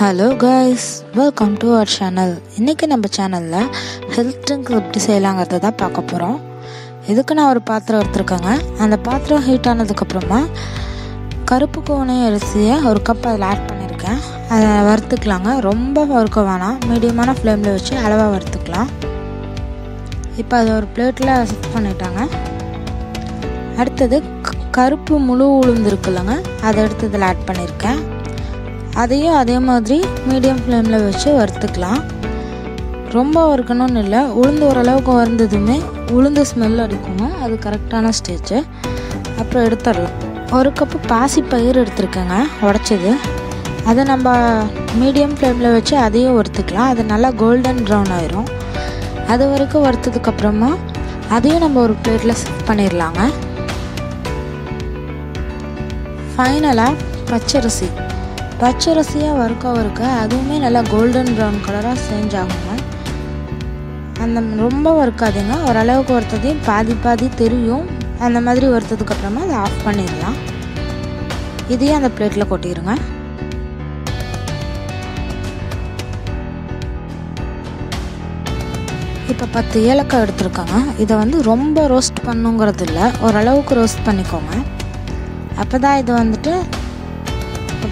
Hello guys, welcome to our channel. இன்றைக்கி நம்ம சேனலில் ஹெல்த் ட்ரிங்க் எப்படி செய்யலாங்கிறத தான் பார்க்க போகிறோம். இதுக்கு நான் ஒரு பாத்திரம் எடுத்துருக்கேங்க. அந்த பாத்திரம் ஹீட் ஆனதுக்கப்புறமா கருப்பு கோணி அரிசியை ஒரு கப் அதில் ஆட் பண்ணியிருக்கேன். அதை வறுத்துக்கலாங்க. ரொம்ப வறுக்க வேணாம், மீடியமான ஃப்ளேமில் வச்சு அளவாக வறுத்துக்கலாம். இப்போ அதை ஒரு பிளேட்டில் செட் பண்ணிட்டாங்க. அடுத்தது கருப்பு முழு உளுந்து இருக்குல்லங்க, அதை எடுத்து இதில் ஆட் பண்ணியிருக்கேன். அதையும் அதே மாதிரி மீடியம் ஃப்ளேமில் வச்சு வறுத்துக்கலாம். ரொம்ப வறுக்கணும்னு இல்லை, உளுந்து ஓரளவுக்கு வறுந்ததுமே உளுந்து ஸ்மெல் அடிக்கணும், அது கரெக்டான ஸ்டேஜு. அப்புறம் எடுத்துடலாம். ஒரு கப்பு பாசிப்பயிறு எடுத்துருக்கேங்க, உடச்சது. அதை நம்ம மீடியம் ஃப்ளேமில் வச்சு அதையும் வறுத்துக்கலாம். அது நல்லா கோல்டன் ப்ரௌன் ஆயிரும். அது வரைக்கும் வறுத்ததுக்கப்புறமா அதையும் நம்ம ஒரு பிளேட்டில் செட் பண்ணிடலாங்க. ஃபைனலாக பச்சரிசியாக வறுக்க அதுவுமே நல்லா கோல்டன் ப்ரௌன் கலராக சேஞ்ச் ஆகுங்க. அந்த ரொம்ப வறுக்காதீங்க, ஓரளவுக்கு வறுத்ததையும் பாதி தெரியும். அந்த மாதிரி வறுத்ததுக்கப்புறமா அதை ஆஃப் பண்ணிடலாம். இதையும் அந்த பிளேட்டில் கொட்டிடுங்க. இப்போ 10 ஏலக்காய் எடுத்துருக்காங்க. இதை ரொம்ப ரோஸ்ட் பண்ணுங்கிறது இல்லை, ஓரளவுக்கு ரோஸ்ட் பண்ணிக்கோங்க. அப்போ தான் இது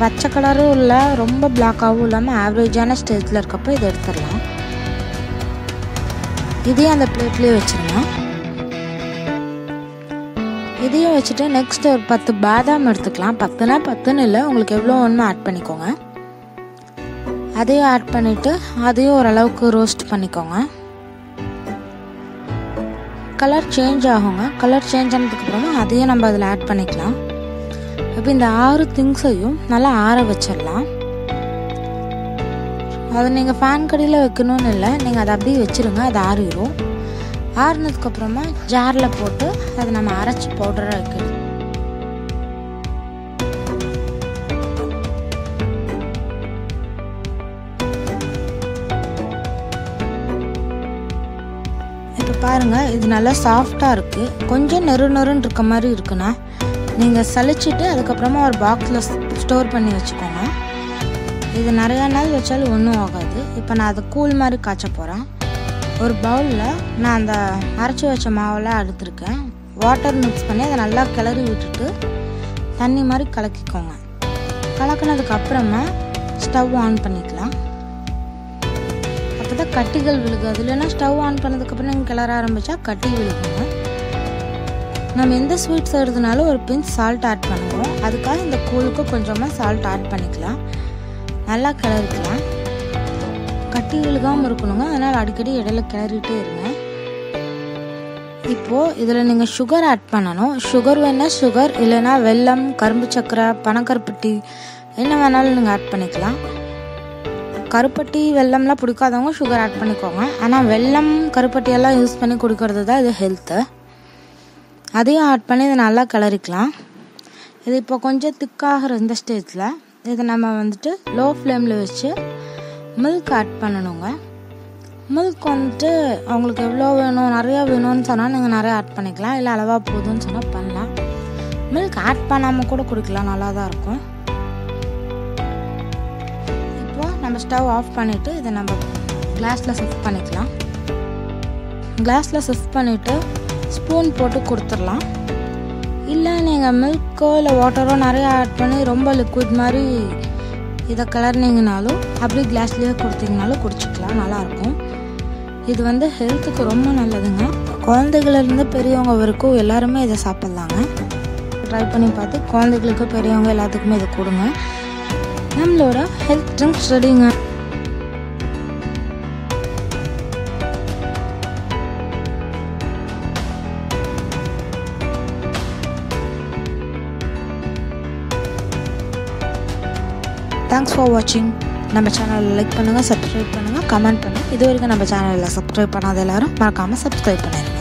பச்சை கலரும் இல்லை, ரொம்ப பிளாக்காகவும் இல்லாமல் ஆவரேஜான ஸ்டேஜில் இருக்கப்போ இதை எடுத்துடலாம். இதையும் அந்த பிளேட்லேயே வச்சுருங்க. இதையும் வச்சுட்டு நெக்ஸ்ட் ஒரு 10 பாதாம் எடுத்துக்கலாம். 10னா 10ன்னு இல்லை, உங்களுக்கு எவ்வளோ வேணுமோ ஆட் பண்ணிக்கோங்க. அதையும் ஆட் பண்ணிவிட்டு அதையும் ஓரளவுக்கு ரோஸ்ட் பண்ணிக்கோங்க. கலர் சேஞ்ச் ஆகுங்க. கலர் சேஞ்ச் ஆனதுக்கப்புறமா அதையும் நம்ம அதில் ஆட் பண்ணிக்கலாம். இப்போ இந்த 6 திங்ஸையும் நல்லா ஆற வச்சிடலாம். அதை நீங்கள் ஃபேன் கடியில் வைக்கணும்னு இல்லை, நீங்கள் அதை அப்படியே வச்சுருங்க, அது ஆறிடும். ஆறினதுக்கப்புறமா ஜாரில் போட்டு அதை நம்ம அரைச்சி பவுடராக வைக்கணும். இப்போ பாருங்கள், இது நல்லா சாஃப்டாக இருக்குது. கொஞ்சம் நெருன்னு இருக்க மாதிரி இருக்குண்ணா. நீங்கள் சளிச்சிட்டு அதுக்கப்புறமா ஒரு பாக்ஸில் ஸ்டோர் பண்ணி வச்சுக்கோங்க. இது நிறையா நாள் வச்சாலும் ஒன்றும் ஆகாது. இப்போ நான் அதை கூழ் மாதிரி காய்ச்ச போகிறேன். ஒரு பவுலில் நான் அந்த அரைச்சி வச்ச மாவெல்லாம் எடுத்துருக்கேன். வாட்டர் மிக்ஸ் பண்ணி அதை நல்லா கிளறி விட்டுட்டு தண்ணி மாதிரி கலக்கிக்கோங்க. கலக்கினதுக்கப்புறமா ஸ்டவ் ஆன் பண்ணிக்கலாம். அப்போ தான் கட்டிகள் விழுகாது. இல்லைன்னா ஸ்டவ் ஆன் பண்ணதுக்கப்புறம் நீங்கள் கிளற ஆரம்பித்தா கட்டி விழுகுங்க. நம்ம எந்த ஸ்வீட் செய்கிறதுனாலும் ஒரு பிஞ்ச் சால்ட் ஆட் பண்ணுவோம். அதுக்காக இந்த கூழுக்கு கொஞ்சமாக சால்ட் ஆட் பண்ணிக்கலாம். நல்லா கிளறிக்கலாம். கட்டி விழுகாமல் இருக்கணுங்க, அதனால் அடிக்கடி இடையில கிளறிட்டே இருங்க. இப்போது இதில் நீங்கள் சுகர் ஆட் பண்ணணும். சுகர் வேணால் சுகர், இல்லைன்னா வெல்லம், கரும்பு சர்க்கரை, பனக்கருப்பட்டி என்ன வேணாலும் நீங்கள் ஆட் பண்ணிக்கலாம். கருப்பட்டி வெல்லம்லாம் பிடிக்காதவங்க சுகர் ஆட் பண்ணிக்கோங்க. ஆனால் வெல்லம் கருப்பட்டியெல்லாம் யூஸ் பண்ணி குடிக்கிறது தான் இது ஹெல்த்து. அதையும் ஆட் பண்ணி இதை நல்லா கிளறிக்கலாம். இது இப்போ கொஞ்சம் திக்காகிற இந்த ஸ்டேஜில் இதை நம்ம லோ ஃப்ளேமில் வச்சு மில்க் ஆட் பண்ணணுங்க. மில்க் அவங்களுக்கு எவ்வளோ வேணும், நிறையா வேணும்னு சொன்னால் நீங்கள் நிறையா ஆட் பண்ணிக்கலாம், இல்லை அளவாக போதும்னு சொன்னால் பண்ணலாம். மில்க் ஆட் பண்ணாமல் கூட குடிக்கலாம், நல்லா தான் இருக்கும். இப்போது நம்ம ஸ்டவ் ஆஃப் பண்ணிவிட்டு இதை நம்ம கிளாஸில் ஷிஃப்ட் பண்ணிக்கலாம். கிளாஸில் ஷிஃப்ட் பண்ணிவிட்டு ஸ்பூன் போட்டு கொடுத்துடலாம். இல்லை நீங்கள் மில்க்கோ இல்லை வாட்டரோ நிறையா ஆட் பண்ணி ரொம்ப லிக்விட் மாதிரி இதை கலர்னிங்கனாலும் அப்படி கிளாஸ்லேயே கொடுத்தீங்கனாலும் குடிச்சிக்கலாம், நல்லாயிருக்கும். இது ஹெல்த்துக்கு ரொம்ப நல்லதுங்க. குழந்தைகளிலேருந்து பெரியவங்க வரைக்கும் எல்லாருமே இதை சாப்பிட்லாங்க. ட்ரை பண்ணி பார்த்து குழந்தைகளுக்கு பெரியவங்க எல்லாத்துக்குமே இதை கொடுங்க. நம்மளோட ஹெல்த் ட்ரிங்க்ஸ் ரெடிங்க. தேங்க்ஸ் ஃபார் வாட்சிங். நம்ம சேனலில் லைக் பண்ணுங்கள், சப்ஸ்கிரைப் பண்ணுங்கள், கமெண்ட் பண்ணுங்கள். இது வரைக்கும் நம்ம சேனலில் சப்ஸ்கிரைப் பண்ணாத எல்லாரும் மறக்காமல் சப்ஸ்கிரைப் பண்ணுங்கள்.